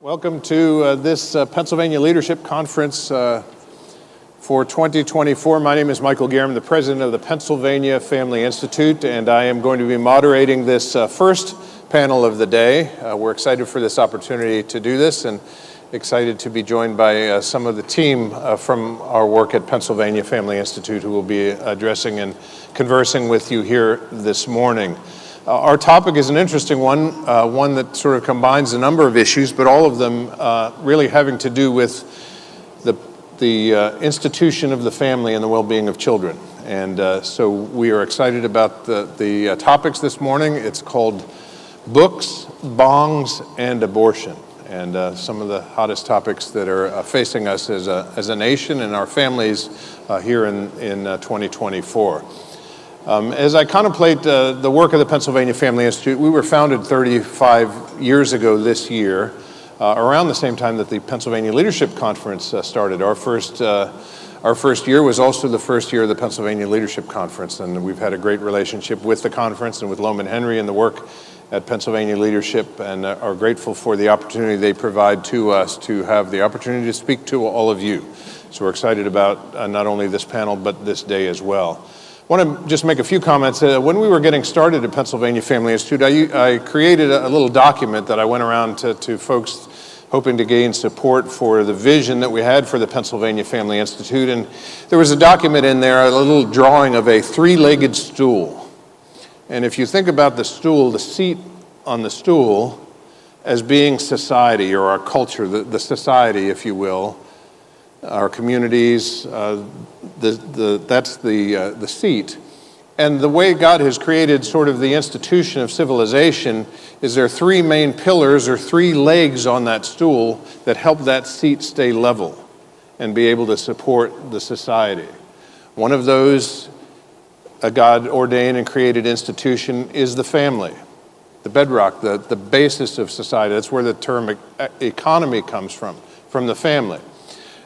Welcome to this Pennsylvania Leadership Conference for 2024. My name is Michael Geer. I'm the president of the Pennsylvania Family Institute, and I am going to be moderating this first panel of the day. We're excited for this opportunity to do this and excited to be joined by some of the team from our work at Pennsylvania Family Institute who will be addressing and conversing with you here this morning. Our topic is an interesting one, one that sort of combines a number of issues, but all of them really having to do with the institution of the family and the well-being of children. And so we are excited about the topics this morning. It's called Books, Bongs, and Abortion, and some of the hottest topics that are facing us as a nation and our families here in 2024. As I contemplate the work of the Pennsylvania Family Institute, we were founded 35 years ago this year, around the same time that the Pennsylvania Leadership Conference started. Our first year was also the first year of the Pennsylvania Leadership Conference, and we've had a great relationship with the conference and with Lohman Henry and the work at Pennsylvania Leadership, and are grateful for the opportunity they provide to us to have the opportunity to speak to all of you. So we're excited about not only this panel, but this day as well. I want to just make a few comments. When we were getting started at Pennsylvania Family Institute, I created a little document that I went around to folks hoping to gain support for the vision that we had for the Pennsylvania Family Institute. And there was a document in there, a little drawing of a three-legged stool. And if you think about the stool, the seat on the stool, as being society or our culture, the society, if you will, our communities, that's the seat. And the way God has created sort of the institution of civilization is there are three main pillars or three legs on that stool that help that seat stay level and be able to support the society. One of those, a God-ordained and created institution, is the family, the bedrock, the basis of society. That's where the term economy comes from the family.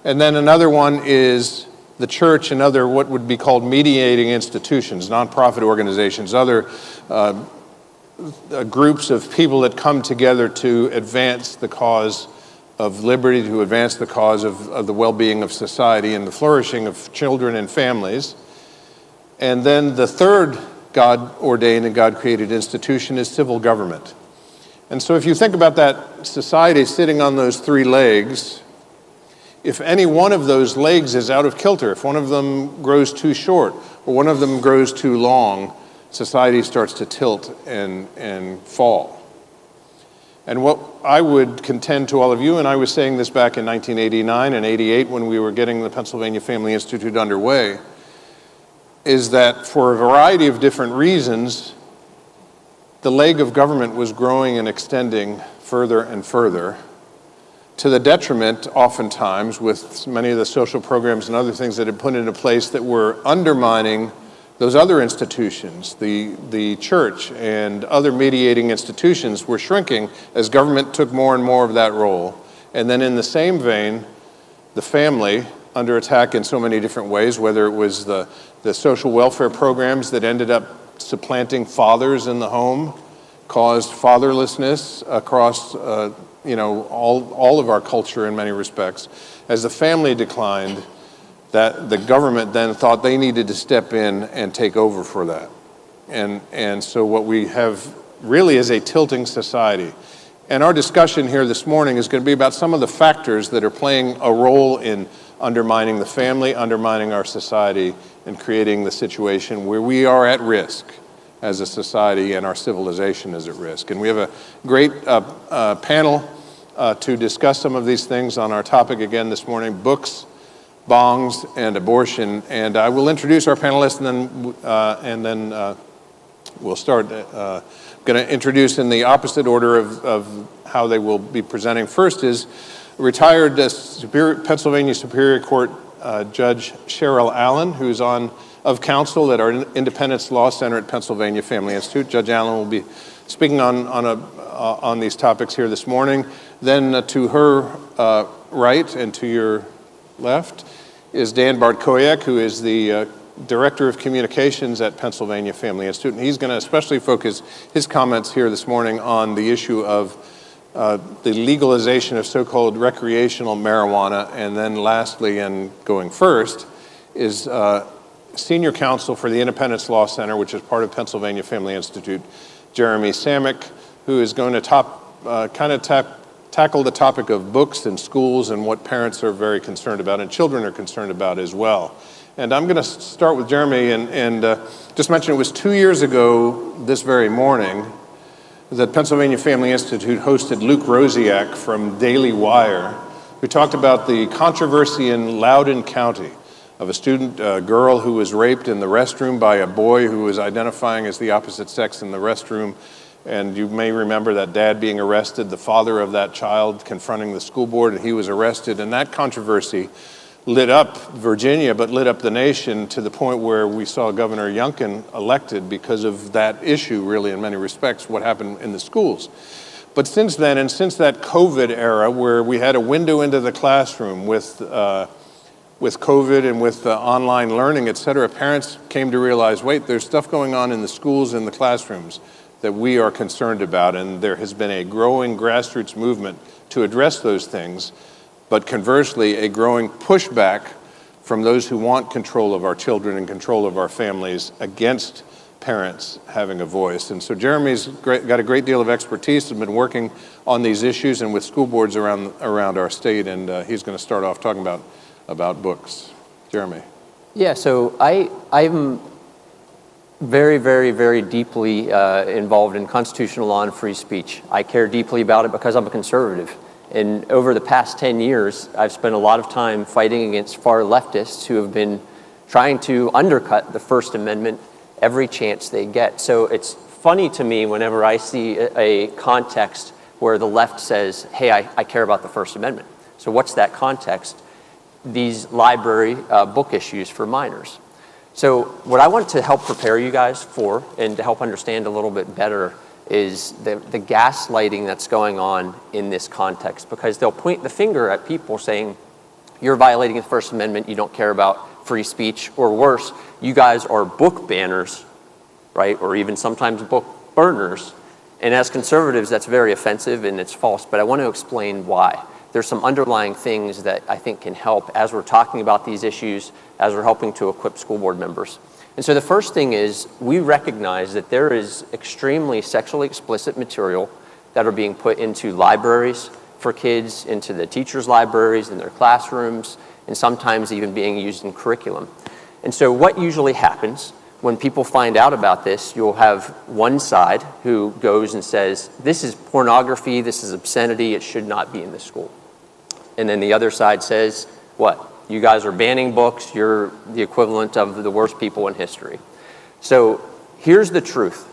And then another one is the church and other what would be called mediating institutions, nonprofit organizations, other groups of people that come together to advance the cause of liberty, to advance the cause of the well-being of society and the flourishing of children and families. And then the third God-ordained and God-created institution is civil government. And so if you think about that society sitting on those three legs, if any one of those legs is out of kilter, if one of them grows too short or one of them grows too long, society starts to tilt and fall. And what I would contend to all of you, and I was saying this back in 1989 and 88 when we were getting the Pennsylvania Family Institute underway, is that for a variety of different reasons, the leg of government was growing and extending further and further, to the detriment, oftentimes, with many of the social programs and other things that had put into place that were undermining those other institutions. The church and other mediating institutions were shrinking as government took more and more of that role. And then in the same vein, the family, under attack in so many different ways, whether it was the social welfare programs that ended up supplanting fathers in the home, caused fatherlessness across all of our culture in many respects. As the family declined, that the government then thought they needed to step in and take over for that. And so what we have really is a tilting society. And our discussion here this morning is going to be about some of the factors that are playing a role in undermining the family, undermining our society, and creating the situation where we are at risk as a society and our civilization is at risk. And we have a great panel to discuss some of these things on our topic again this morning, books, bongs, and abortion. And I will introduce our panelists and then we'll start. I'm going to introduce in the opposite order of how they will be presenting. First is retired Pennsylvania Superior Court Judge Cheryl Allen, who's of counsel at our Independence Law Center at Pennsylvania Family Institute. Judge Allen will be speaking on these topics here this morning. Then to her right and to your left is Dan Bartkowiak, who is the Director of Communications at Pennsylvania Family Institute. And he's going to especially focus his comments here this morning on the issue of the legalization of so-called recreational marijuana, and then lastly, and going first, is Senior Counsel for the Independence Law Center, which is part of Pennsylvania Family Institute, Jeremy Samek, who is going to tackle the topic of books in schools and what parents are very concerned about and children are concerned about as well. And I'm going to start with Jeremy and just mention it was 2 years ago this very morning that Pennsylvania Family Institute hosted Luke Rosiak from Daily Wire, who talked about the controversy in Loudoun County of a student girl who was raped in the restroom by a boy who was identifying as the opposite sex in the restroom. And you may remember that dad being arrested, the father of that child confronting the school board, and he was arrested. And that controversy lit up Virginia, but lit up the nation to the point where we saw Governor Youngkin elected because of that issue, really, in many respects, what happened in the schools. But since then, and since that COVID era where we had a window into the classroom with COVID and with online learning, et cetera, parents came to realize, wait, there's stuff going on in the schools and the classrooms that we are concerned about, and there has been a growing grassroots movement to address those things, but conversely, a growing pushback from those who want control of our children and control of our families against parents having a voice. And so Jeremy's got a great deal of expertise and been working on these issues and with school boards around our state, and he's going to start off talking about books. Jeremy. Yeah, so I'm very, very, very deeply involved in constitutional law and free speech. I care deeply about it because I'm a conservative. And over the past 10 years, I've spent a lot of time fighting against far leftists who have been trying to undercut the First Amendment every chance they get. So it's funny to me whenever I see a context where the left says, hey, I care about the First Amendment. So what's that context? These library book issues for minors. So what I want to help prepare you guys for and to help understand a little bit better is the gaslighting that's going on in this context, because they'll point the finger at people saying, you're violating the First Amendment, you don't care about free speech, or worse, you guys are book banners, right? Or even sometimes book burners. And as conservatives, that's very offensive and it's false, but I want to explain why. There's some underlying things that I think can help as we're talking about these issues, as we're helping to equip school board members. And so the first thing is we recognize that there is extremely sexually explicit material that are being put into libraries for kids, into the teachers' libraries, in their classrooms, and sometimes even being used in curriculum. And so what usually happens when people find out about this, you'll have one side who goes and says, this is pornography, this is obscenity, it should not be in the school. And then the other side says, what? You guys are banning books, you're the equivalent of the worst people in history. So here's the truth.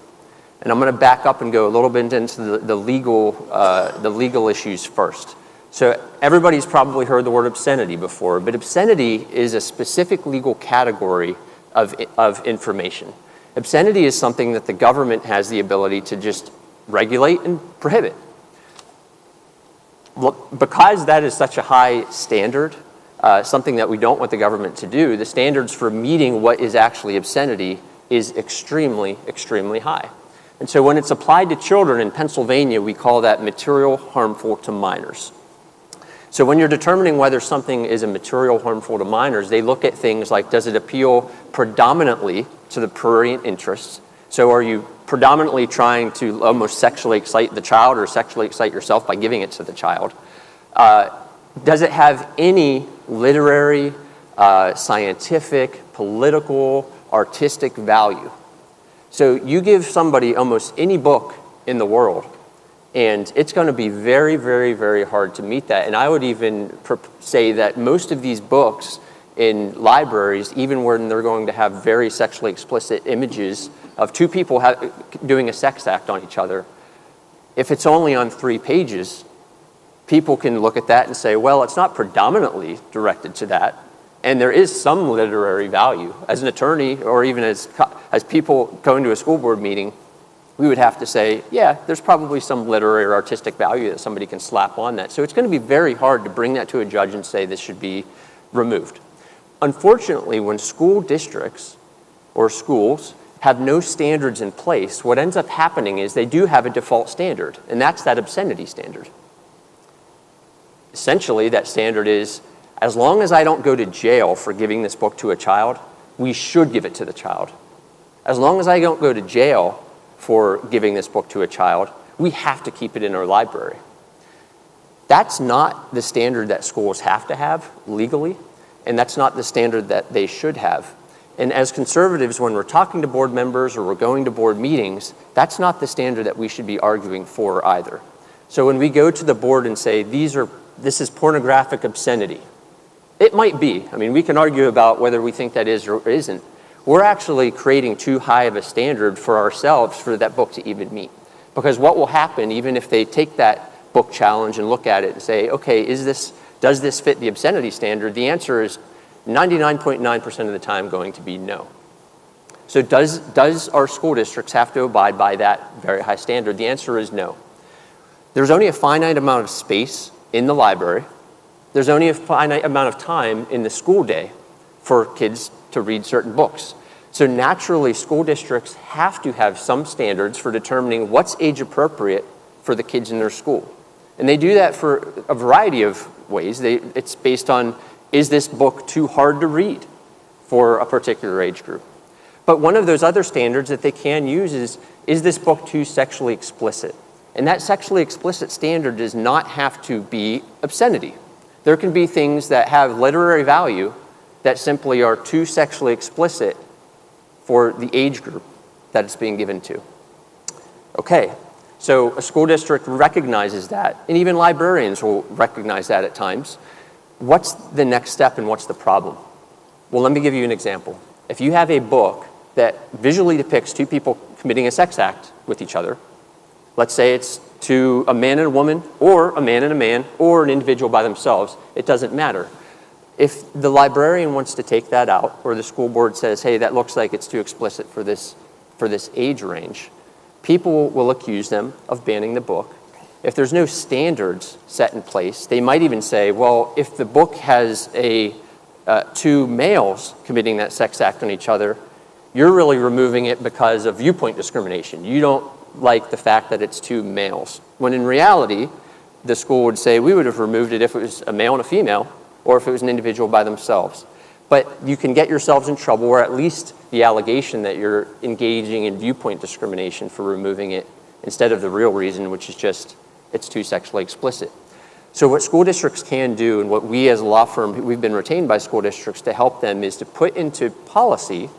And I'm going to back up and go a little bit into the legal issues first. So everybody's probably heard the word obscenity before, but obscenity is a specific legal category of information. Obscenity is something that the government has the ability to just regulate and prohibit. Because that is such a high standard, something that we don't want the government to do, the standards for meeting what is actually obscenity is extremely, extremely high. And so when it's applied to children in Pennsylvania, we call that material harmful to minors. So when you're determining whether something is a material harmful to minors, they look at things like, does it appeal predominantly to the prurient interests? So are you predominantly trying to almost sexually excite the child or sexually excite yourself by giving it to the child? Does it have any literary, scientific, political, artistic value? So you give somebody almost any book in the world, and it's going to be very, very, very hard to meet that. And I would even say that most of these books in libraries, even when they're going to have very sexually explicit images of two people doing a sex act on each other, if it's only on 3 pages, people can look at that and say, well, it's not predominantly directed to that. And there is some literary value. As an attorney, or even as people going to a school board meeting, we would have to say, yeah, there's probably some literary or artistic value that somebody can slap on that. So it's going to be very hard to bring that to a judge and say this should be removed. Unfortunately, when school districts or schools have no standards in place, what ends up happening is they do have a default standard, and that's that obscenity standard. Essentially, that standard is, as long as I don't go to jail for giving this book to a child, we should give it to the child. As long as I don't go to jail for giving this book to a child, we have to keep it in our library. That's not the standard that schools have to have legally, and that's not the standard that they should have. And as conservatives, when we're talking to board members or we're going to board meetings, that's not the standard that we should be arguing for either. So when we go to the board and say, this is pornographic obscenity, it might be. I mean, we can argue about whether we think that is or isn't. We're actually creating too high of a standard for ourselves for that book to even meet. Because what will happen, even if they take that book challenge and look at it and say, okay, does this fit the obscenity standard? The answer is 99.9% of the time going to be no. So does our school districts have to abide by that very high standard? The answer is no. There's only a finite amount of space in the library. There's only a finite amount of time in the school day for kids to read certain books. So naturally, school districts have to have some standards for determining what's age appropriate for the kids in their school. And they do that for a variety of ways. It's based on, is this book too hard to read for a particular age group? But one of those other standards that they can use is this book too sexually explicit? And that sexually explicit standard does not have to be obscenity. There can be things that have literary value that simply are too sexually explicit for the age group that it's being given to. Okay, so a school district recognizes that, and even librarians will recognize that at times. What's the next step and what's the problem? Well, let me give you an example. If you have a book that visually depicts two people committing a sex act with each other, let's say it's to a man and a woman, or a man and a man, or an individual by themselves, it doesn't matter. If the librarian wants to take that out, or the school board says, hey, that looks like it's too explicit for this age range, people will accuse them of banning the book. If there's no standards set in place, they might even say, well, if the book has two males committing that sex act on each other, you're really removing it because of viewpoint discrimination. You don't like the fact that it's two males. When in reality, the school would say, we would have removed it if it was a male and a female, or if it was an individual by themselves. But you can get yourselves in trouble, or at least the allegation that you're engaging in viewpoint discrimination for removing it instead of the real reason, which is just it's too sexually explicit. So what school districts can do, and what we as a law firm, we've been retained by school districts to help them, is to put into policy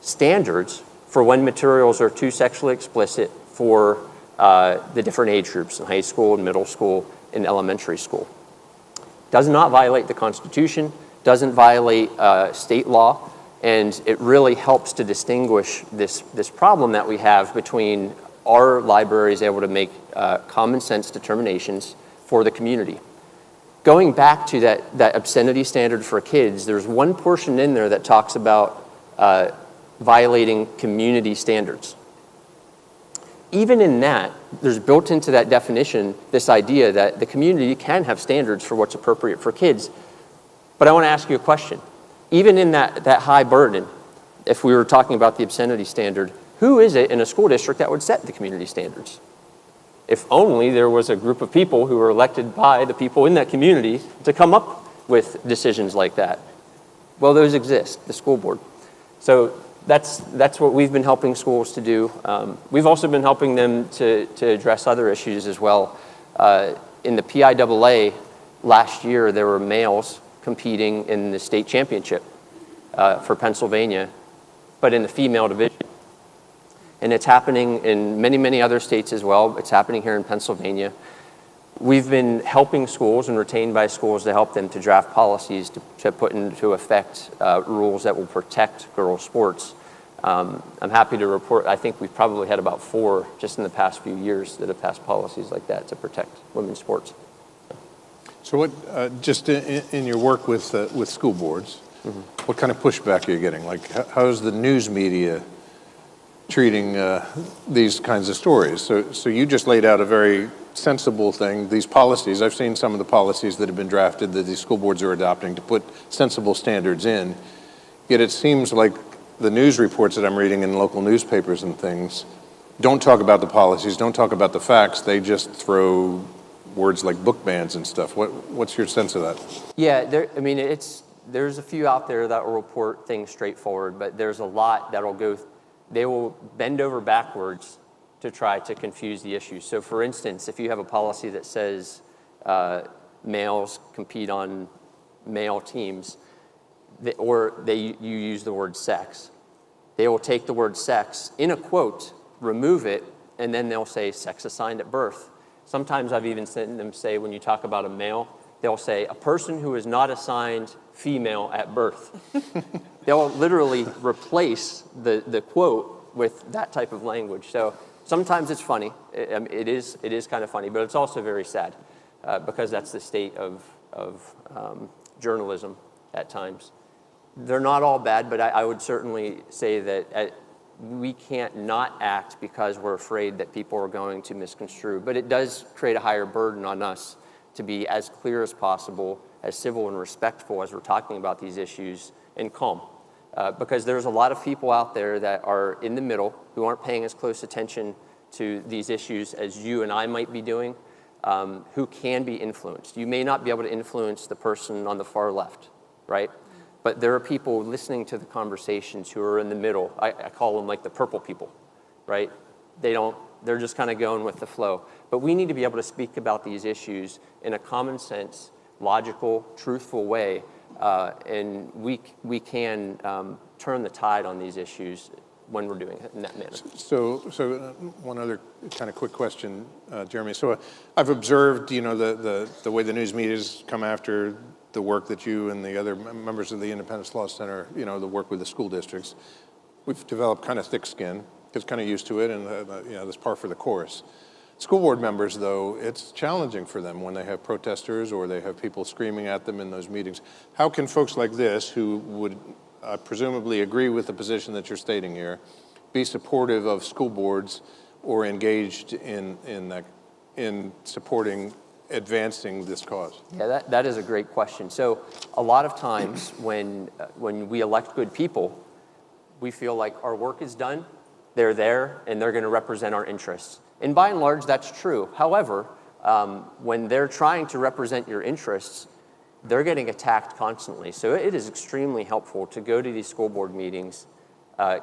standards for when materials are too sexually explicit for the different age groups in high school, and middle school, and elementary school. Does not violate the Constitution, doesn't violate state law, and it really helps to distinguish this problem that we have between our libraries able to make common sense determinations for the community. Going back to that obscenity standard for kids, there's one portion in there that talks about violating community standards. Even in that, there's built into that definition this idea that the community can have standards for what's appropriate for kids. But I want to ask you a question. Even in that high burden, if we were talking about the obscenity standard, who is it in a school district that would set the community standards? If only there was a group of people who were elected by the people in that community to come up with decisions like that. Well, those exist, the school board. So that's what we've been helping schools to do. We've also been helping them to address other issues as well. In the PIAA last year, there were males competing in the state championship for Pennsylvania, but in the female division. And it's happening in many, many other states as well. It's happening here in Pennsylvania. We've been helping schools and retained by schools to help them to draft policies to put into effect rules that will protect girls' sports. I'm happy to report, I think we've probably had about 4 just in the past few years that have passed policies like that to protect women's sports. So what, just in your work with school boards, what kind of pushback are you getting? Like, how's the news media treating these kinds of stories? So you just laid out a very sensible thing, these policies. I've seen some of the policies that have been drafted that these school boards are adopting to put sensible standards in. Yet it seems like the news reports that I'm reading in local newspapers and things don't talk about the policies, don't talk about the facts. They just throw words like book bans and stuff. What's your sense of that? Yeah, there's a few out there that will report things straightforward, but there's a lot they will bend over backwards to try to confuse the issue. So for instance, if you have a policy that says males compete on male teams, you use the word sex, they will take the word sex in a quote, remove it, and then they'll say sex assigned at birth. Sometimes I've even seen them say, when you talk about a male, they'll say a person who is not assigned female at birth. They'll literally replace the quote with that type of language. So sometimes it's funny. It is kind of funny, but it's also very sad because that's the state of journalism at times. They're not all bad, but I would certainly say that we can't not act because we're afraid that people are going to misconstrue. But it does create a higher burden on us to be as clear as possible, as civil and respectful as we're talking about these issues, and calm. Because there's a lot of people out there that are in the middle who aren't paying as close attention to these issues as you and I might be doing, who can be influenced. You may not be able to influence the person on the far left, right? But there are people listening to the conversations who are in the middle. I call them like the purple people, right? They're just kind of going with the flow. But we need to be able to speak about these issues in a common sense, logical, truthful way, and we can turn the tide on these issues when we're doing it in that manner. So one other kind of quick question, Jeremy. So I've observed, the way the news media's come after the work that you and the other members of the Independence Law Center, the work with the school districts. We've developed kind of thick skin, because kind of used to it, and that's par for the course. School board members, though, it's challenging for them when they have protesters or they have people screaming at them in those meetings. How can folks like this, who would presumably agree with the position that you're stating here, be supportive of school boards or engaged in supporting advancing this cause? Yeah, that is a great question. So a lot of times when we elect good people, we feel like our work is done, they're there, and they're going to represent our interests. And by and large, that's true. However, when they're trying to represent your interests, they're getting attacked constantly. So it is extremely helpful to go to these school board meetings,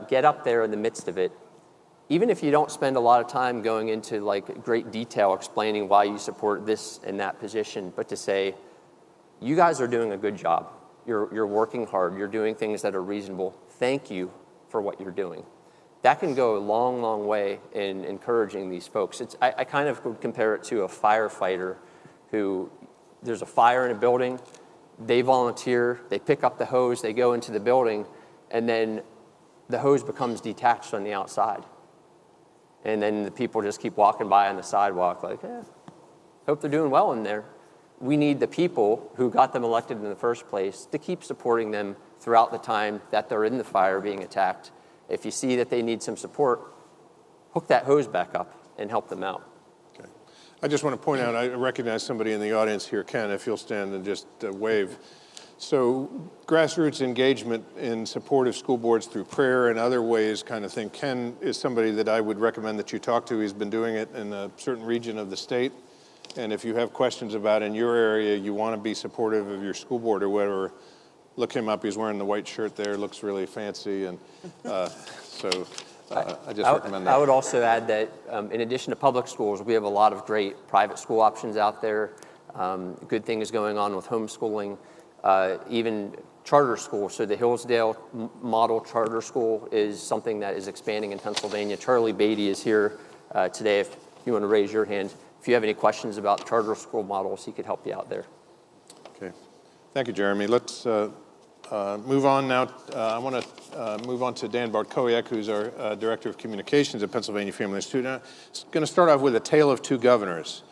get up there in the midst of it, even if you don't spend a lot of time going into like great detail explaining why you support this and that position, but to say, you guys are doing a good job. You're working hard. You're doing things that are reasonable. Thank you for what you're doing. That can go a long, long way in encouraging these folks. I kind of would compare it to a firefighter who, there's a fire in a building, they volunteer, they pick up the hose, they go into the building, and then the hose becomes detached on the outside. And then the people just keep walking by on the sidewalk like, hope they're doing well in there. We need the people who got them elected in the first place to keep supporting them throughout the time that they're in the fire being attacked. If you see that they need some support, hook that hose back up and help them out. Okay. I just want to point out, I recognize somebody in the audience here, Ken, if you'll stand and just wave. So grassroots engagement in support of school boards through prayer and other ways kind of thing. Ken is somebody that I would recommend that you talk to. He's been doing it in a certain region of the state. And if you have questions about in your area, you want to be supportive of your school board or whatever, look him up. He's wearing the white shirt there, looks really fancy. And I just recommend that. I would also add that in addition to public schools, we have a lot of great private school options out there. Good things going on with homeschooling. Even charter schools. So the Hillsdale Model Charter School is something that is expanding in Pennsylvania. Charlie Beatty is here today. If you want to raise your hand, if you have any questions about charter school models, he could help you out there. Okay. Thank you, Jeremy. Let's move on now. I want to move on to Dan Bartkowiak, who's our Director of Communications at Pennsylvania Family Institute. I'm going to start off with a tale of two governors.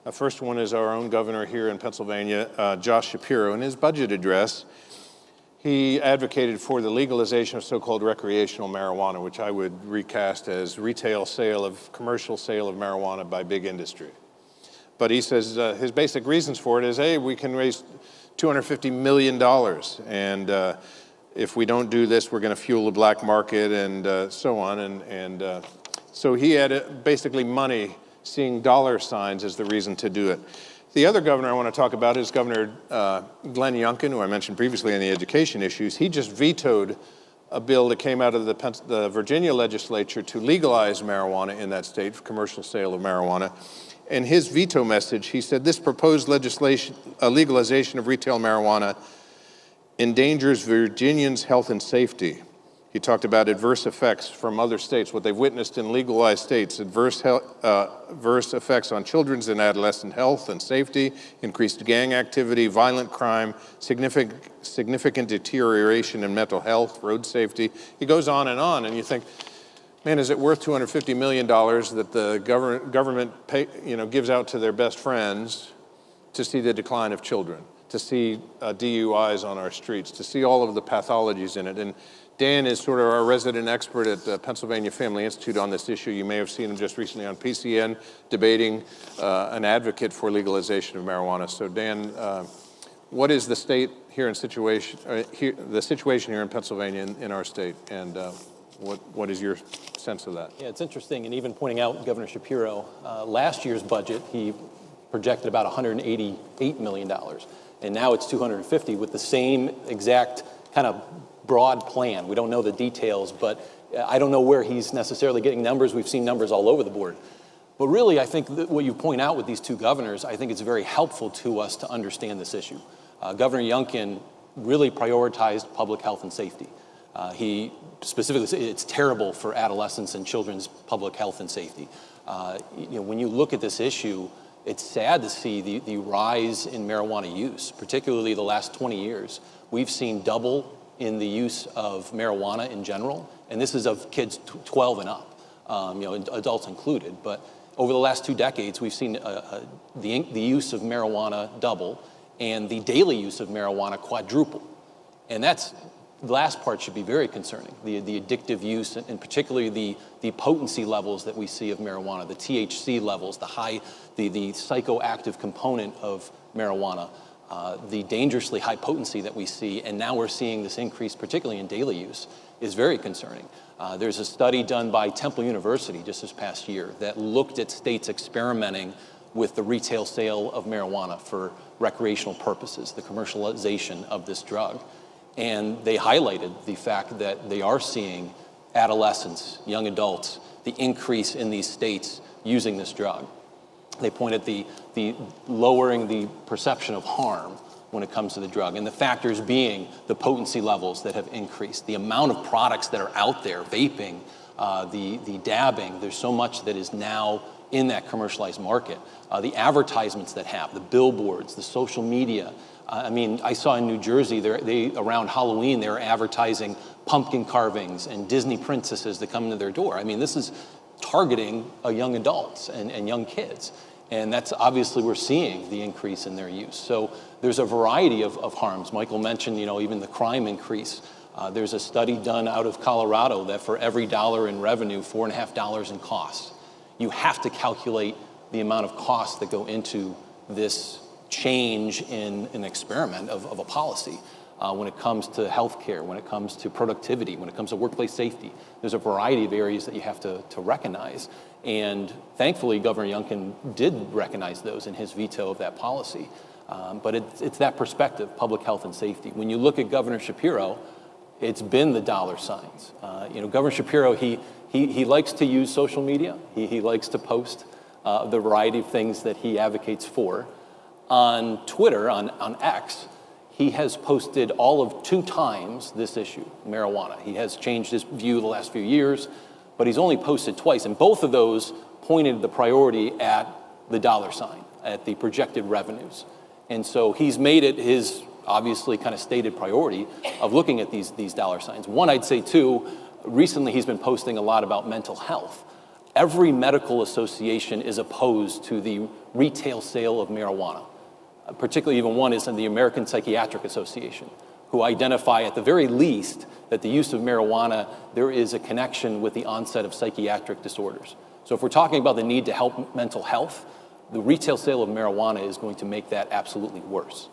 The first one is our own governor here in Pennsylvania, Josh Shapiro. In his budget address, he advocated for the legalization of so-called recreational marijuana, which I would recast as commercial sale of marijuana by big industry. But he says his basic reasons for it is, hey, we can raise $250 million. And if we don't do this, we're going to fuel the black market and so on. So he had basically money, seeing dollar signs as the reason to do it. The other governor I want to talk about is Governor Glenn Youngkin, who I mentioned previously on the education issues. He just vetoed a bill that came out of the Virginia legislature to legalize marijuana in that state, for commercial sale of marijuana. In his veto message, he said, this proposed legislation, legalization of retail marijuana, endangers Virginians' health and safety. He talked about adverse effects from other states, what they've witnessed in legalized states, adverse effects on children's and adolescent health and safety, increased gang activity, violent crime, significant deterioration in mental health, road safety. He goes on, and you think, man, is it worth $250 million that the government gives out to their best friends to see the decline of children, to see DUIs on our streets, to see all of the pathologies in it? And Dan is sort of our resident expert at the Pennsylvania Family Institute on this issue. You may have seen him just recently on PCN debating an advocate for legalization of marijuana. So Dan, what is the state here in the situation here in Pennsylvania in our state, and what is your sense of that? Yeah, it's interesting, and even pointing out Governor Shapiro, last year's budget, he projected about $188 million, and now it's $250 with the same exact kind of broad plan. We don't know the details, but I don't know where he's necessarily getting numbers. We've seen numbers all over the board. But really, I think that what you point out with these two governors, I think it's very helpful to us to understand this issue. Governor Youngkin really prioritized public health and safety. He specifically said it's terrible for adolescents and children's public health and safety. When you look at this issue, it's sad to see the rise in marijuana use, particularly the last 20 years. We've seen double in the use of marijuana in general, and this is of kids 12 and up, adults included. But over the last 2 decades, we've seen the use of marijuana double and the daily use of marijuana quadruple. And the last part should be very concerning, the addictive use, and particularly the potency levels that we see of marijuana, the THC levels, the psychoactive component of marijuana, the dangerously high potency that we see, and now we're seeing this increase, particularly in daily use, is very concerning. There's a study done by Temple University just this past year that looked at states experimenting with the retail sale of marijuana for recreational purposes, the commercialization of this drug. And they highlighted the fact that they are seeing adolescents, young adults, the increase in these states using this drug. They point at the lowering the perception of harm when it comes to the drug, and the factors being the potency levels that have increased, the amount of products that are out there, vaping, the dabbing. There's so much that is now in that commercialized market. The advertisements that have, the billboards, the social media. I saw in New Jersey, around Halloween, they were advertising pumpkin carvings and Disney princesses that come into their door. This is targeting young adults and young kids. And that's obviously, we're seeing the increase in their use. So there's a variety of harms. Michael mentioned, even the crime increase. There's a study done out of Colorado that for every dollar in revenue, $4.50 in costs. You have to calculate the amount of costs that go into this change in an experiment of a policy. When it comes to healthcare, when it comes to productivity, when it comes to workplace safety. There's a variety of areas that you have to recognize. And thankfully, Governor Youngkin did recognize those in his veto of that policy. But it's that perspective, public health and safety. When you look at Governor Shapiro, it's been the dollar signs. Governor Shapiro, he likes to use social media. He likes to post the variety of things that he advocates for. On Twitter, on X, he has posted all of 2 times this issue, marijuana. He has changed his view the last few years, but he's only posted twice. And both of those pointed the priority at the dollar sign, at the projected revenues. And so he's made it his obviously kind of stated priority of looking at these dollar signs. One, I'd say too, recently he's been posting a lot about mental health. Every medical association is opposed to the retail sale of marijuana. Particularly even one is in the American Psychiatric Association, who identify at the very least that the use of marijuana, there is a connection with the onset of psychiatric disorders. So if we're talking about the need to help mental health, the retail sale of marijuana is going to make that absolutely worse.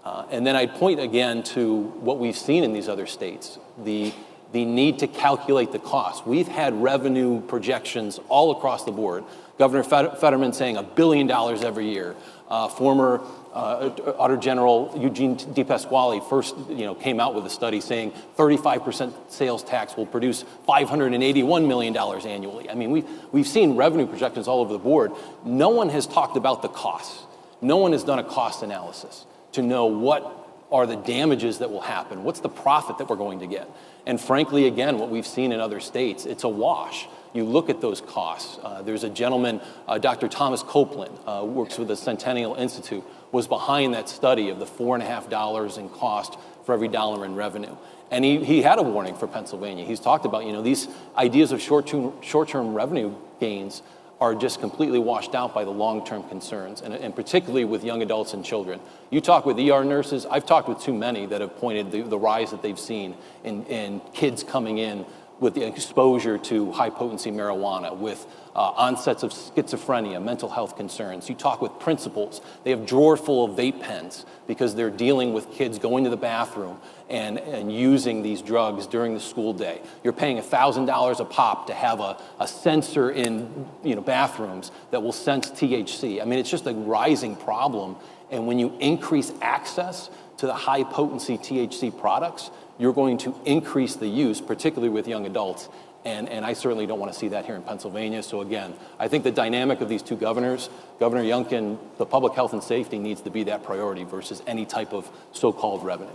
And then I'd point again to what we've seen in these other states, the need to calculate the cost. We've had revenue projections all across the board. Governor Fetterman saying $1 billion every year. Former Auditor General Eugene DePasquale first came out with a study saying 35% sales tax will produce $581 million annually. I mean, we've seen revenue projections all over the board. No one has talked about the costs. No one has done a cost analysis to know what are the damages that will happen, what's the profit that we're going to get. And frankly, again, what we've seen in other states, it's a wash. You look at those costs. There's a gentleman, Dr. Thomas Copeland, works with the Centennial Institute, was behind that study of the $4.50 in cost for every dollar in revenue. And he had a warning for Pennsylvania. He's talked about, these ideas of short-term revenue gains are just completely washed out by the long-term concerns, and particularly with young adults and children. You talk with ER nurses, I've talked with too many that have pointed the rise that they've seen in kids coming in with the exposure to high-potency marijuana, with onsets of schizophrenia, mental health concerns. You talk with principals, they have drawers full of vape pens because they're dealing with kids going to the bathroom and using these drugs during the school day. You're paying $1,000 a pop to have a sensor in bathrooms that will sense THC. I mean, it's just a rising problem. And when you increase access to the high-potency THC products, you're going to increase the use, particularly with young adults. And I certainly don't want to see that here in Pennsylvania. So again, I think the dynamic of these two governors, Governor Youngkin, the public health and safety needs to be that priority versus any type of so-called revenue.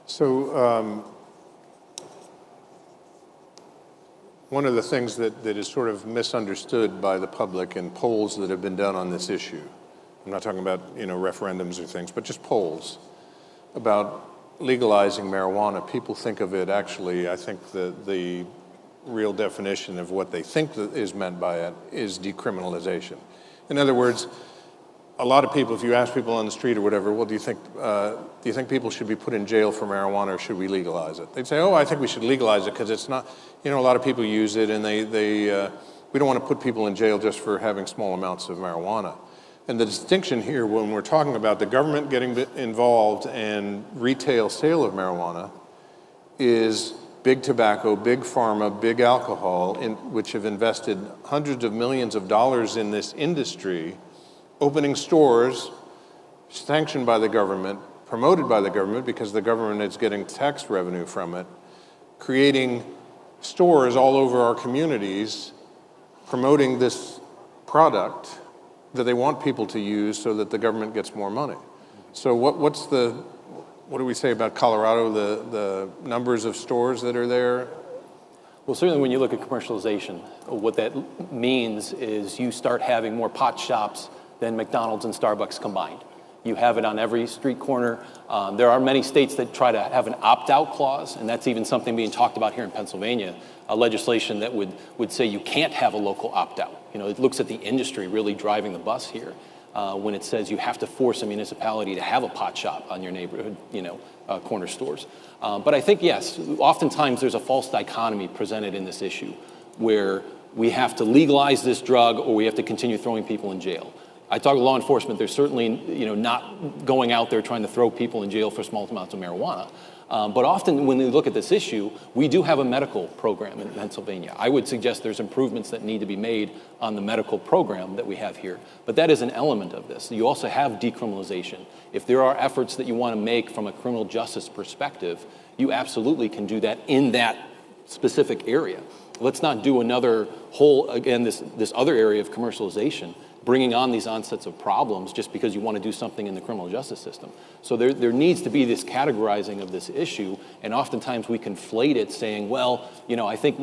So one of the things that is sort of misunderstood by the public in polls that have been done on this issue, I'm not talking about referendums or things, but just polls about legalizing marijuana, people think of it actually, I think the real definition of what they think is meant by it is decriminalization. In other words, a lot of people, if you ask people on the street or whatever, well, do you think people should be put in jail for marijuana or should we legalize it? They'd say, oh, I think we should legalize it because it's not, a lot of people use it and we don't want to put people in jail just for having small amounts of marijuana. And the distinction here, when we're talking about the government getting involved in retail sale of marijuana, is big tobacco, big pharma, big alcohol, which have invested hundreds of millions of dollars in this industry, opening stores sanctioned by the government, promoted by the government because the government is getting tax revenue from it, creating stores all over our communities, promoting this product that they want people to use so that the government gets more money. So what do we say about Colorado, the numbers of stores that are there? Well, certainly when you look at commercialization, what that means is you start having more pot shops than McDonald's and Starbucks combined. You have it on every street corner. There are many states that try to have an opt-out clause, and that's even something being talked about here in Pennsylvania, a legislation that would say you can't have a local opt-out. It looks at the industry really driving the bus here when it says you have to force a municipality to have a pot shop on your neighborhood, corner stores. But I think, yes, oftentimes there's a false dichotomy presented in this issue where we have to legalize this drug or we have to continue throwing people in jail. I talk to law enforcement, they're certainly not going out there trying to throw people in jail for small amounts of marijuana. But often when we look at this issue, we do have a medical program in Pennsylvania. I would suggest there's improvements that need to be made on the medical program that we have here. But that is an element of this. You also have decriminalization. If there are efforts that you want to make from a criminal justice perspective, you absolutely can do that in that specific area. Let's not do another whole, again, this other area of commercialization, bringing on these onsets of problems just because you want to do something in the criminal justice system. So there needs to be this categorizing of this issue, and oftentimes we conflate it saying, well, I think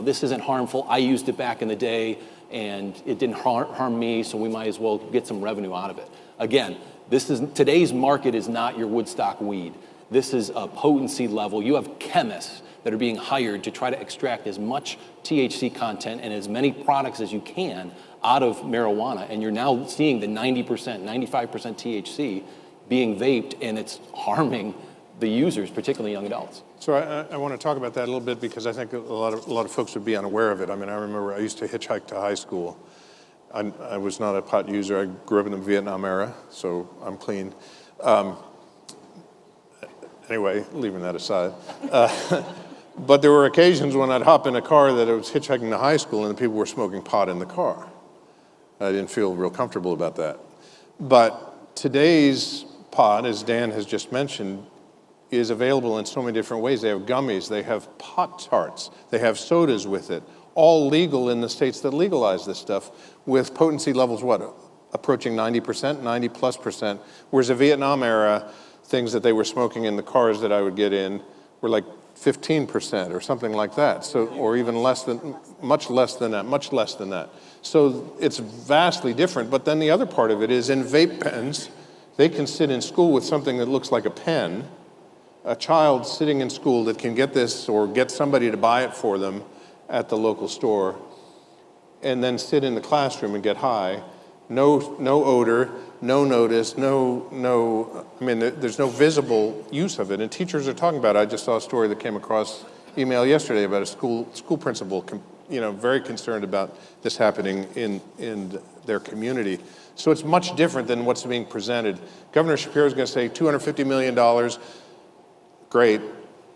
this isn't harmful. I used it back in the day, and it didn't harm me, so we might as well get some revenue out of it. Again, today's market is not your Woodstock weed. This is a potency level. You have chemists that are being hired to try to extract as much THC content and as many products as you can out of marijuana, and you're now seeing the 90%, 95% THC being vaped, and it's harming the users, particularly young adults. So I want to talk about that a little bit because I think a lot of folks would be unaware of it. I mean, I remember I used to hitchhike to high school. I was not a pot user. I grew up in the Vietnam era, so I'm clean. Anyway, leaving that aside. But there were occasions when I'd hop in a car that I was hitchhiking to high school and the people were smoking pot in the car. I didn't feel real comfortable about that. But today's pot, as Dan has just mentioned, is available in so many different ways. They have gummies, they have pot tarts, they have sodas with it, all legal in the states that legalize this stuff with potency levels, what, approaching 90%, 90+%, whereas the Vietnam era, things that they were smoking in the cars that I would get in were like 15% or something like that. So, or even less than, much less than that. So it's vastly different. But then the other part of it is in vape pens, they can sit in school with something that looks like a pen. A child sitting in school that can get this or get somebody to buy it for them at the local store and then sit in the classroom and get high. No odor, no notice, there's no visible use of it. And teachers are talking about it. I just saw a story that came across email yesterday about a school principal, very concerned about this happening in their community. So it's much different than what's being presented. Governor Shapiro is going to say $250 million, great.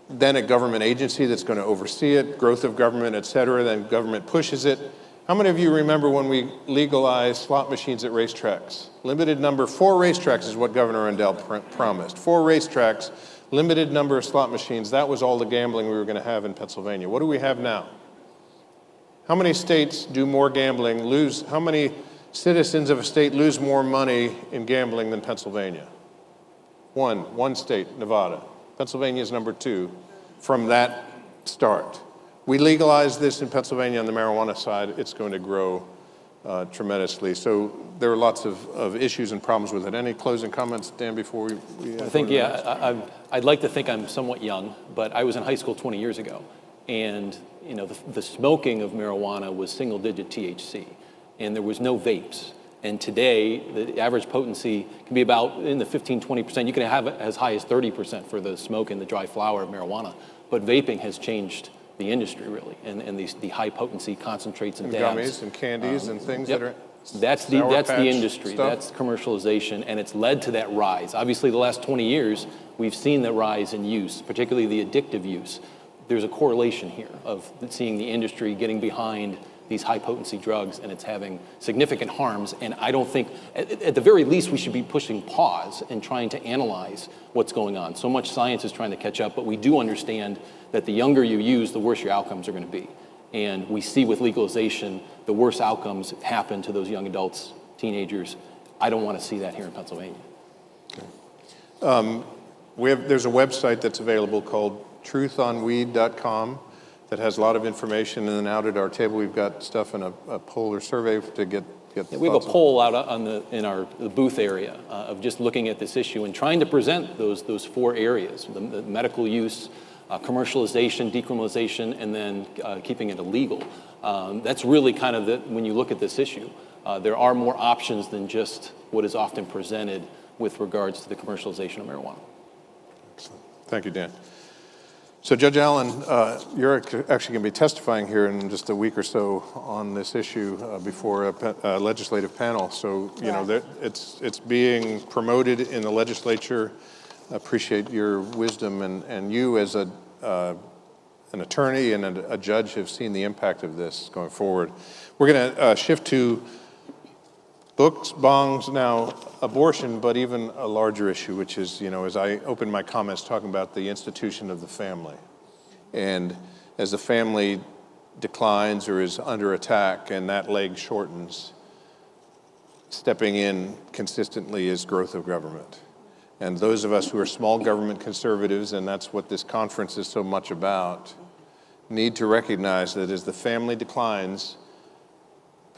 Then a government agency that's going to oversee it, growth of government, et cetera, then government pushes it. How many of you remember when we legalized slot machines at racetracks? Limited number, 4 racetracks is what Governor Rendell promised. 4 racetracks, limited number of slot machines. That was all the gambling we were going to have in Pennsylvania. What do we have now? How many states do more gambling, how many citizens of a state lose more money in gambling than Pennsylvania? One state, Nevada. Pennsylvania is number 2 from that start. We legalized this in Pennsylvania on the marijuana side. It's going to grow tremendously. So there are lots of issues and problems with it. Any closing comments, Dan, before we I think, I'd like to think I'm somewhat young, but I was in high school 20 years ago. And, the smoking of marijuana was single-digit THC, and there was no vapes. And today, the average potency can be about in the 15-20%. You can have it as high as 30% for the smoke and the dry flower of marijuana. But vaping has changed the industry, really, and the high potency concentrates and dabs. Gummies and candies and things yep. that are That's the industry. Stuff. That's commercialization, and it's led to that rise. Obviously, the last 20 years, we've seen the rise in use, particularly the addictive use. There's a correlation here of seeing the industry getting behind these high-potency drugs, and it's having significant harms. And I don't think, at the very least, we should be pushing pause and trying to analyze what's going on. So much science is trying to catch up, but we do understand that the younger you use, the worse your outcomes are going to be. And we see with legalization, the worst outcomes happen to those young adults, teenagers. I don't want to see that here in Pennsylvania. Okay. There's a website that's available called truthonweed.com that has a lot of information, and then out at our table we've got stuff in a poll or survey to get we have a poll out on the booth area of just looking at this issue and trying to present those 4 areas: the medical use, commercialization, decriminalization, and then keeping it illegal. That's really kind of when you look at this issue, there are more options than just what is often presented with regards to the commercialization of marijuana. Excellent. Thank you, Dan. So, Judge Allen, you're actually going to be testifying here in just a week or so on this issue before a legislative panel. So, it's being promoted in the legislature. I appreciate your wisdom, and you as an attorney and a judge have seen the impact of this going forward. We're going to shift to books, bongs, now abortion, but even a larger issue, which is, as I opened my comments talking about the institution of the family. And as the family declines or is under attack and that leg shortens, stepping in consistently is growth of government. And those of us who are small government conservatives, and that's what this conference is so much about, need to recognize that as the family declines,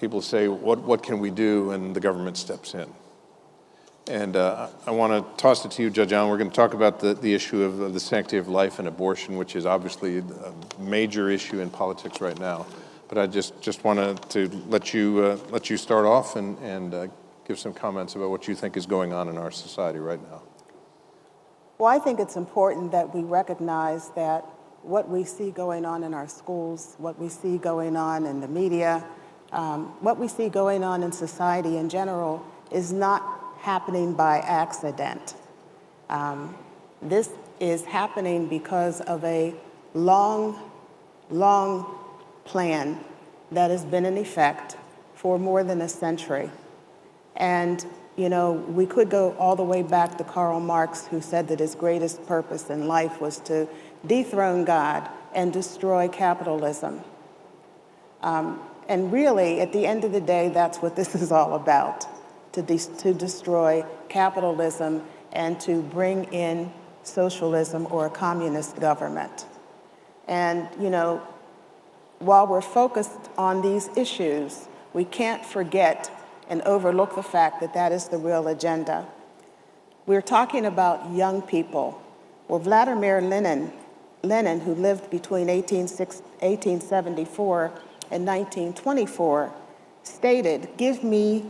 people say, what can we do? And the government steps in. And I want to toss it to you, Judge Allen. We're going to talk about the issue of the sanctity of life and abortion, which is obviously a major issue in politics right now. But I just wanted to let you start off and give some comments about what you think is going on in our society right now. Well, I think it's important that we recognize that what we see going on in our schools, what we see going on in the media, what we see going on in society in general is not happening by accident. This is happening because of a long, long plan that has been in effect for more than a century. And, you know, we could go all the way back to Karl Marx, who said that his greatest purpose in life was to dethrone God and destroy capitalism. And really, at the end of the day, that's what this is all about, to destroy capitalism and to bring in socialism or a communist government. And, you know, while we're focused on these issues, we can't forget and overlook the fact that that is the real agenda. We're talking about young people. Well, Vladimir Lenin, who lived between 1874 and 1924, stated, "Give me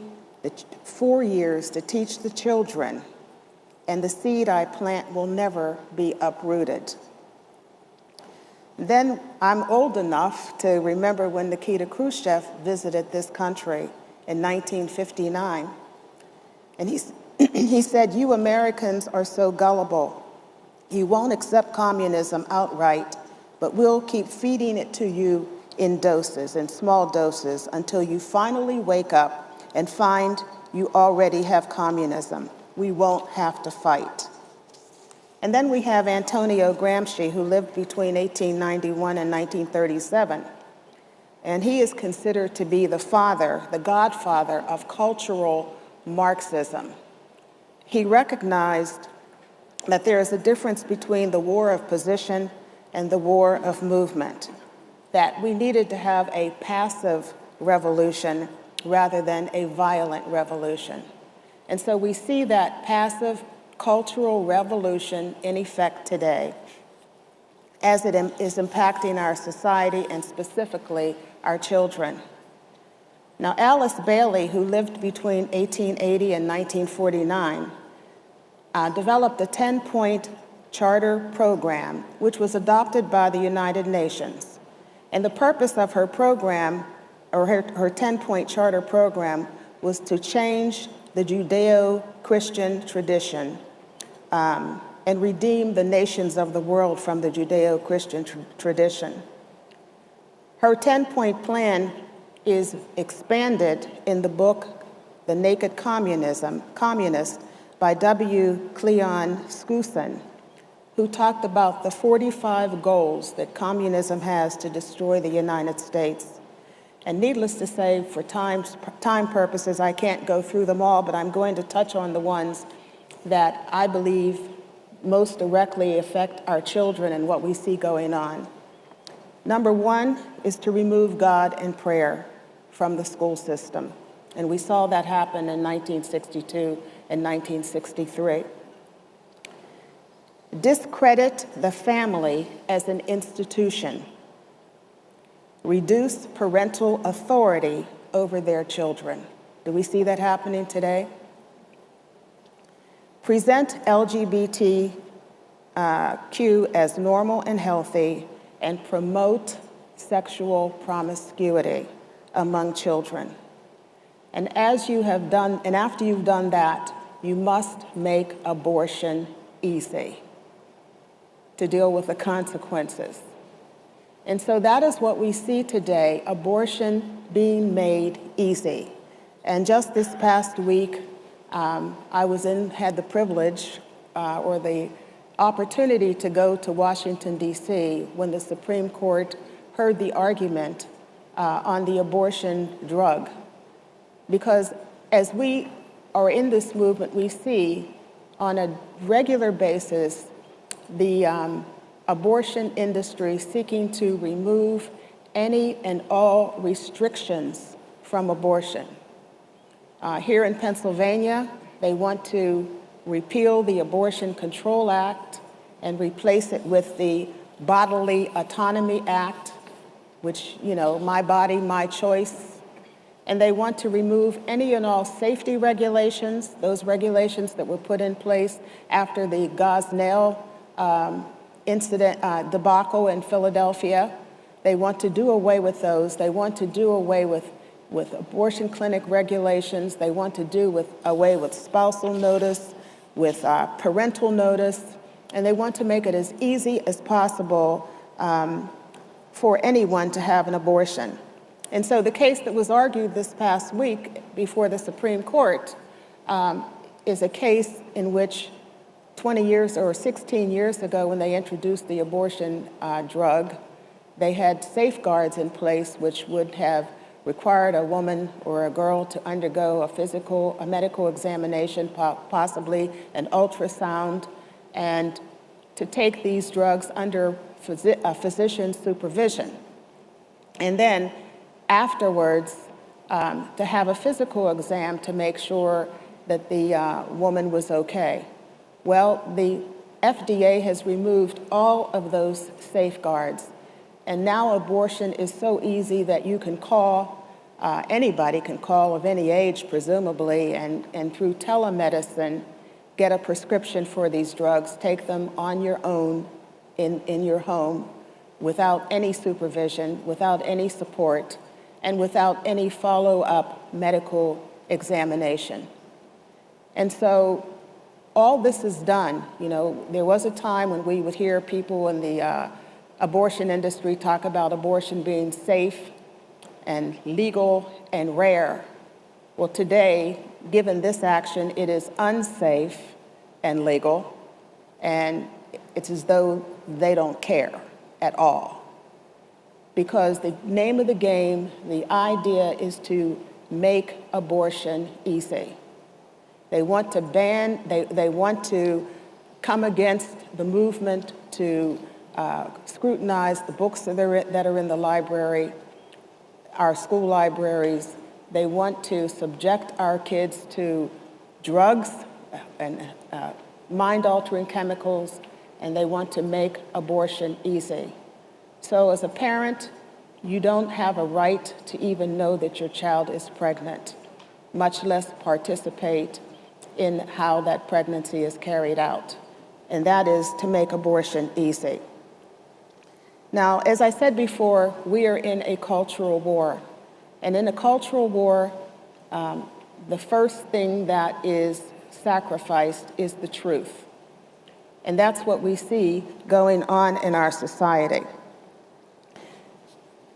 4 years to teach the children, and the seed I plant will never be uprooted." Then I'm old enough to remember when Nikita Khrushchev visited this country in 1959. And he said, "You Americans are so gullible. You won't accept communism outright, but we'll keep feeding it to you in doses, in small doses, until you finally wake up and find you already have communism. We won't have to fight." And then we have Antonio Gramsci, who lived between 1891 and 1937. And he is considered to be the father, the godfather of cultural Marxism. He recognized that there is a difference between the war of position and the war of movement, that we needed to have a passive revolution rather than a violent revolution. And so we see that passive cultural revolution in effect today as it is impacting our society and specifically our children. Now, Alice Bailey, who lived between 1880 and 1949, developed a 10-point charter program, which was adopted by the United Nations. And the purpose of her program, or her 10-point charter program, was to change the Judeo-Christian tradition and redeem the nations of the world from the Judeo-Christian tradition. Her 10-point plan is expanded in the book, The Naked Communist, by W. Cleon Skousen, who talked about the 45 goals that communism has to destroy the United States. And needless to say, for time purposes, I can't go through them all, but I'm going to touch on the ones that I believe most directly affect our children and what we see going on. Number one is to remove God and prayer from the school system. And we saw that happen in 1962 and 1963. Discredit the family as an institution. Reduce parental authority over their children. Do we see that happening today? Present LGBTQ as normal and healthy, and promote sexual promiscuity among children. And as you have done, and after you've done that, you must make abortion easy to deal with the consequences. And so that is what we see today, abortion being made easy. And just this past week, I had the privilege or the opportunity to go to Washington, D.C. when the Supreme Court heard the argument on the abortion drug. Because as we are in this movement, we see on a regular basis the abortion industry seeking to remove any and all restrictions from abortion. Here in Pennsylvania, they want to repeal the Abortion Control Act and replace it with the Bodily Autonomy Act, which, you know, my body, my choice. And they want to remove any and all safety regulations, those regulations that were put in place after the Gosnell incident, debacle in Philadelphia. They want to do away with those. They want to do away with abortion clinic regulations. They want to do away with spousal notice, with parental notice, and they want to make it as easy as possible for anyone to have an abortion. And so the case that was argued this past week before the Supreme Court is a case in which 20 years or 16 years ago, when they introduced the abortion drug, they had safeguards in place which would have required a woman or a girl to undergo a medical examination, possibly an ultrasound, and to take these drugs under a physician's supervision. And then afterwards, to have a physical exam to make sure that the woman was okay. Well, the FDA has removed all of those safeguards, and now abortion is so easy that you can call, anybody can call of any age, presumably, and through telemedicine, get a prescription for these drugs, take them on your own in your home without any supervision, without any support, and without any follow-up medical examination. And so all this is done. You know, there was a time when we would hear people in the abortion industry talk about abortion being safe and legal and rare. Well, today, given this action, it is unsafe and legal, and it's as though they don't care at all. Because the name of the game, the idea is to make abortion easy. They want to ban, they want to come against the movement to scrutinize the books that are in the library, our school libraries. They want to subject our kids to drugs and mind-altering chemicals, and they want to make abortion easy. So as a parent, you don't have a right to even know that your child is pregnant, much less participate in how that pregnancy is carried out. And that is to make abortion easy. Now, as I said before, we are in a cultural war. And in a cultural war, the first thing that is sacrificed is the truth. And that's what we see going on in our society.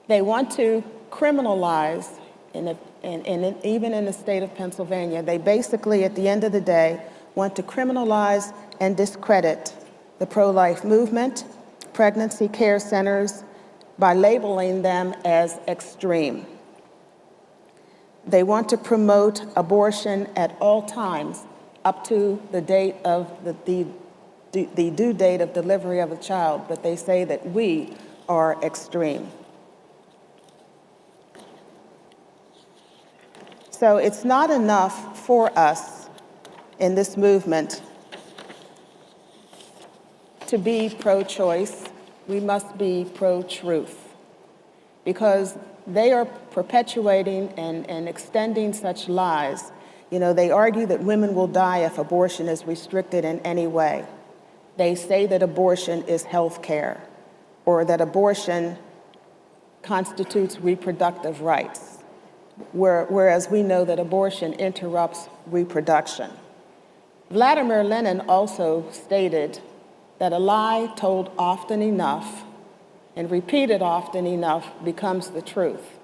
They want to criminalize, and even in the state of Pennsylvania, they basically, at the end of the day, want to criminalize and discredit the pro-life movement, pregnancy care centers, by labeling them as extreme. They want to promote abortion at all times, up to the date of the due date of delivery of a child, but they say that we are extreme. So it's not enough for us in this movement to be pro-choice. We must be pro-truth, because they are perpetuating and extending such lies. You know, they argue that women will die if abortion is restricted in any way. They say that abortion is health care, or that abortion constitutes reproductive rights, whereas we know that abortion interrupts reproduction. Vladimir Lenin also stated that a lie told often enough and repeated often enough becomes the truth.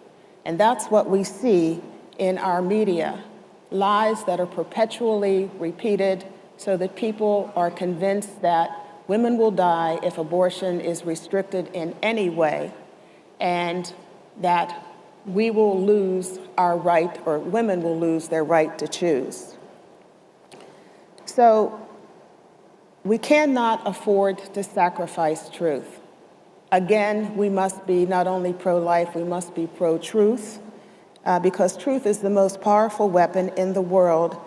And that's what we see in our media, lies that are perpetually repeated so that people are convinced that women will die if abortion is restricted in any way, and that we will lose our right, or women will lose their right to choose. So we cannot afford to sacrifice truth. Again, we must be not only pro-life, we must be pro-truth, because truth is the most powerful weapon in the world,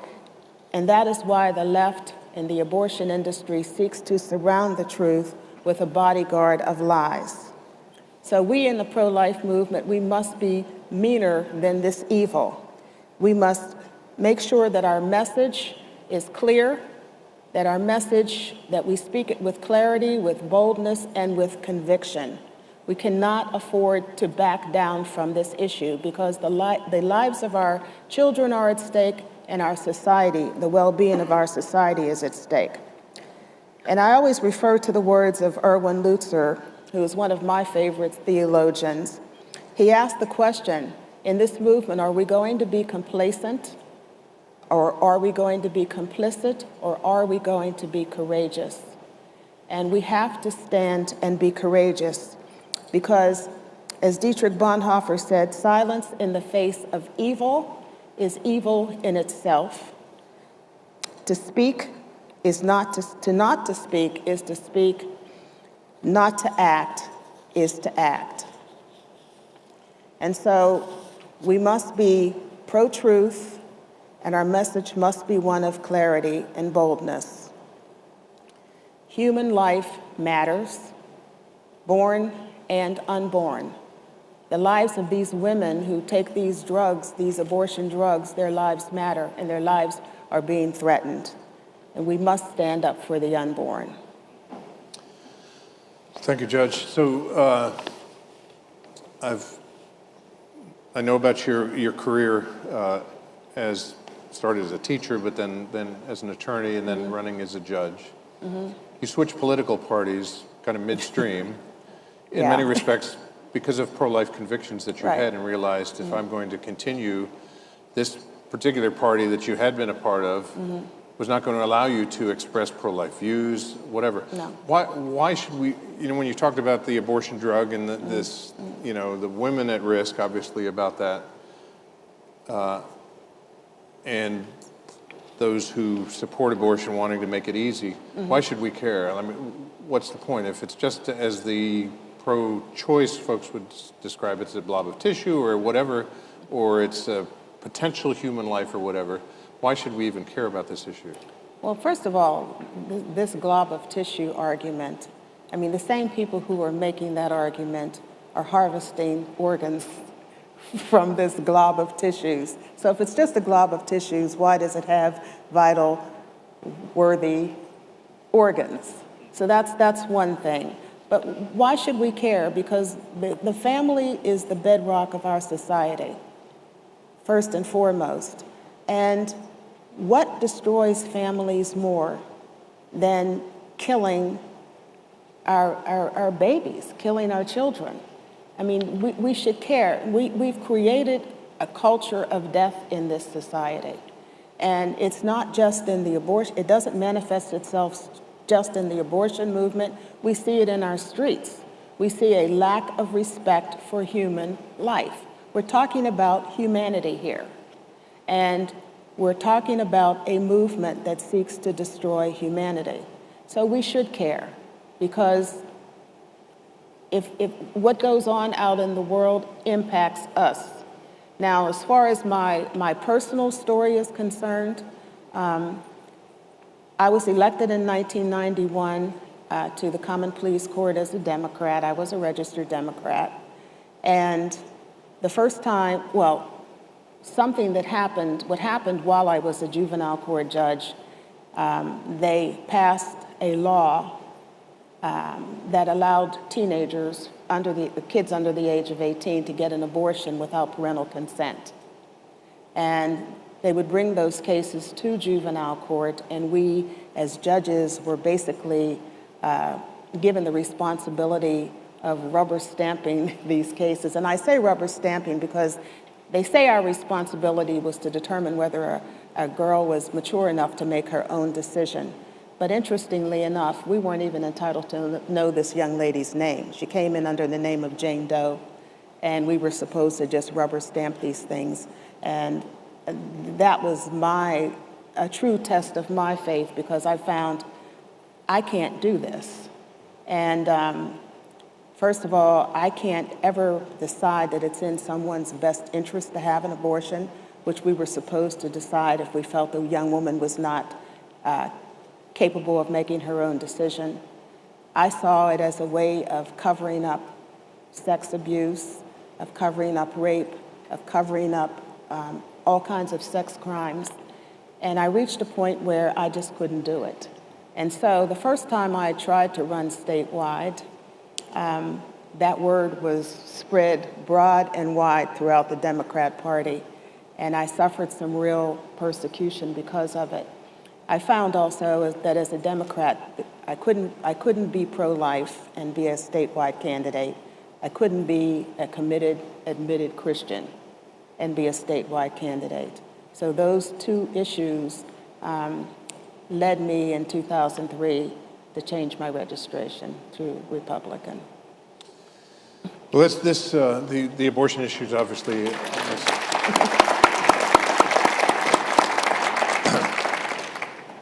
and that is why the left and the abortion industry seeks to surround the truth with a bodyguard of lies. So we in the pro-life movement, we must be meaner than this evil. We must make sure that our message is clear, that our message, that we speak it with clarity, with boldness, and with conviction. We cannot afford to back down from this issue, because the lives of our children are at stake, and our society, the well-being of our society is at stake. And I always refer to the words of Erwin Lutzer, who is one of my favorite theologians. He asked the question, in this movement, are we going to be complacent, or are we going to be complicit, or are we going to be courageous? And we have to stand and be courageous because, as Dietrich Bonhoeffer said, silence in the face of evil is evil in itself. To speak is not to speak is to speak. Not to act is to act. And so we must be pro-truth, and our message must be one of clarity and boldness. Human life matters, born and unborn. The lives of these women who take these drugs, these abortion drugs, their lives matter, and their lives are being threatened. And we must stand up for the unborn. Thank you, Judge. So I know about your career as started as a teacher, but then as an attorney, and then running as a judge. You switched political parties kind of midstream, in many respects, because of pro-life convictions that you had, and realized if I'm going to continue, this particular party that you had been a part of was not going to allow you to express pro-life views, whatever. No. Why should we, when you talked about the abortion drug and this, the women at risk, obviously, about that, and those who support abortion wanting to make it easy, why should we care? I mean, what's the point? If it's just as the pro-choice folks would describe it, it's a blob of tissue or whatever, or it's a potential human life or whatever, why should we even care about this issue? Well, first of all, this glob of tissue argument, I mean, the same people who are making that argument are harvesting organs from this glob of tissues. So if it's just a glob of tissues, why does it have vital, worthy organs? So that's one thing. But why should we care? Because the family is the bedrock of our society, first and foremost. And what destroys families more than killing our babies, killing our children? I mean, we should care. We've created a culture of death in this society. And it's not just in the abortion, it doesn't manifest itself just in the abortion movement. We see it in our streets. We see a lack of respect for human life. We're talking about humanity here. And we're talking about a movement that seeks to destroy humanity. So we should care, because if what goes on out in the world impacts us. Now, as far as my personal story is concerned, I was elected in 1991 to the Common Pleas Court as a Democrat. I was a registered Democrat. And the first time, well, what happened while I was a juvenile court judge, they passed a law that allowed teenagers, kids under the age of 18, to get an abortion without parental consent. And they would bring those cases to juvenile court, and we, as judges, were basically given the responsibility of rubber stamping these cases. And I say rubber stamping because they say our responsibility was to determine whether a girl was mature enough to make her own decision. But interestingly enough, we weren't even entitled to know this young lady's name. She came in under the name of Jane Doe, and we were supposed to just rubber stamp these things. And that was a true test of my faith, because I found I can't do this. And first of all, I can't ever decide that it's in someone's best interest to have an abortion, which we were supposed to decide if we felt the young woman was not capable of making her own decision. I saw it as a way of covering up sex abuse, of covering up rape, of covering up all kinds of sex crimes. And I reached a point where I just couldn't do it. And so the first time I tried to run statewide, that word was spread broad and wide throughout the Democrat Party, and I suffered some real persecution because of it. I found also that as a Democrat, I couldn't be pro-life and be a statewide candidate. I couldn't be a committed, admitted Christian and be a statewide candidate. So those two issues led me in 2003 to change my registration to Republican. Well, the abortion issue is obviously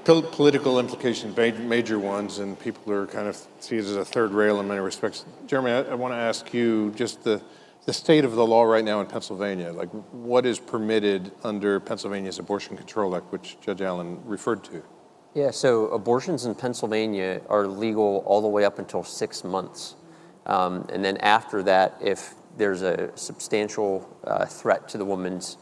political implications, major ones, and people are kind of see it as a third rail in many respects. Jeremy, I want to ask you just the state of the law right now in Pennsylvania. Like, what is permitted under Pennsylvania's Abortion Control Act, which Judge Allen referred to? Yeah, so abortions in Pennsylvania are legal all the way up until 6 months. And then after that, if there's a substantial threat to the woman's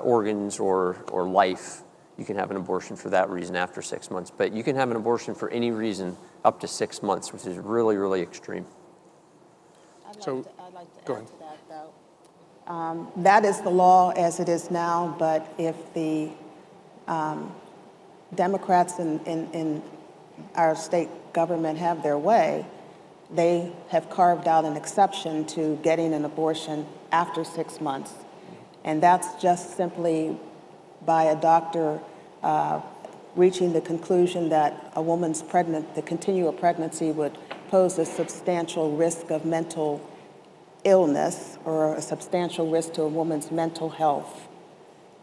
organs or life, you can have an abortion for that reason after 6 months. But you can have an abortion for any reason up to 6 months, which is really, really extreme. I'd like to go add ahead. to that, though. That is the law as it is now, but if the Democrats in our state government have their way, they have carved out an exception to getting an abortion after 6 months. And that's just simply by a doctor reaching the conclusion that a woman's to continue a pregnancy would pose a substantial risk of mental illness or a substantial risk to a woman's mental health.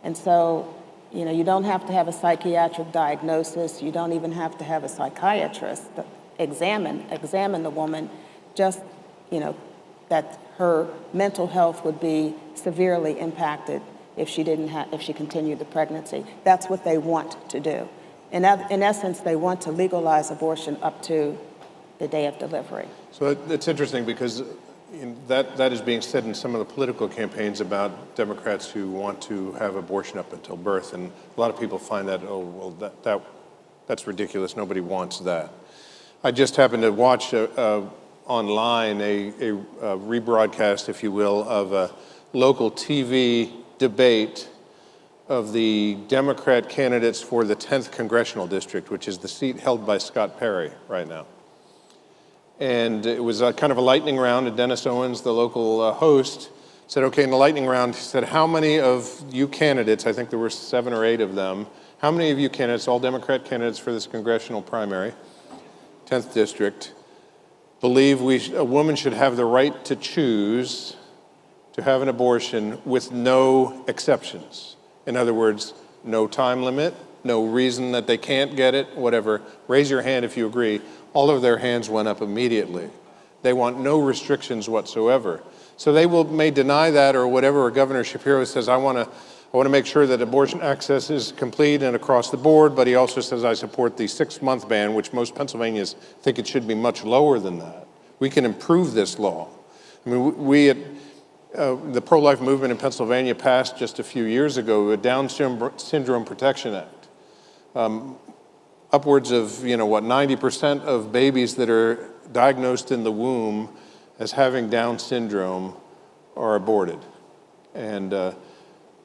And so, you know, you don't have to have a psychiatric diagnosis. You don't even have to have a psychiatrist examine the woman, just, you know, that her mental health would be severely impacted if she continued the pregnancy. That's what they want to do. In essence, they want to legalize abortion up to the day of delivery. So it's interesting because that is being said in some of the political campaigns about Democrats who want to have abortion up until birth, and a lot of people find that, oh, well, that's ridiculous. Nobody wants that. I just happened to watch online a rebroadcast, if you will, of a local TV debate of the Democrat candidates for the 10th Congressional District, which is the seat held by Scott Perry right now. And it was kind of a lightning round, and Dennis Owens, the local host, said, okay, in the lightning round, he said, how many of you candidates, I think there were 7 or 8 of them, how many of you candidates, all Democrat candidates for this congressional primary, 10th District, believe a woman should have the right to choose to have an abortion with no exceptions? In other words, no time limit, no reason that they can't get it, whatever. Raise your hand if you agree. All of their hands went up immediately. They want no restrictions whatsoever. So they may deny that or whatever, or Governor Shapiro says, I want to make sure that abortion access is complete and across the board, but he also says, I support the 6-month ban, which most Pennsylvanians think it should be much lower than that. We can improve this law. I mean, the pro-life movement in Pennsylvania passed just a few years ago a Down Syndrome Protection Act. Upwards of, 90% of babies that are diagnosed in the womb as having Down syndrome are aborted. And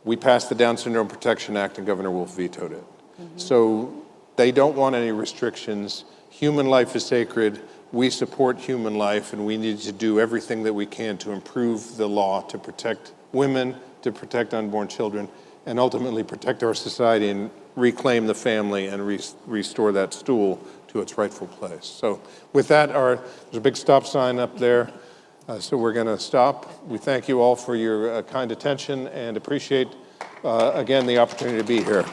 we passed the Down Syndrome Protection Act, and Governor Wolf vetoed it. Mm-hmm. So they don't want any restrictions. Human life is sacred. We support human life, and we need to do everything that we can to improve the law to protect women, to protect unborn children, and ultimately protect our society and reclaim the family and restore that stool to its rightful place. So with that, there's a big stop sign up there, so we're going to stop. We thank you all for your kind attention and appreciate, again, the opportunity to be here.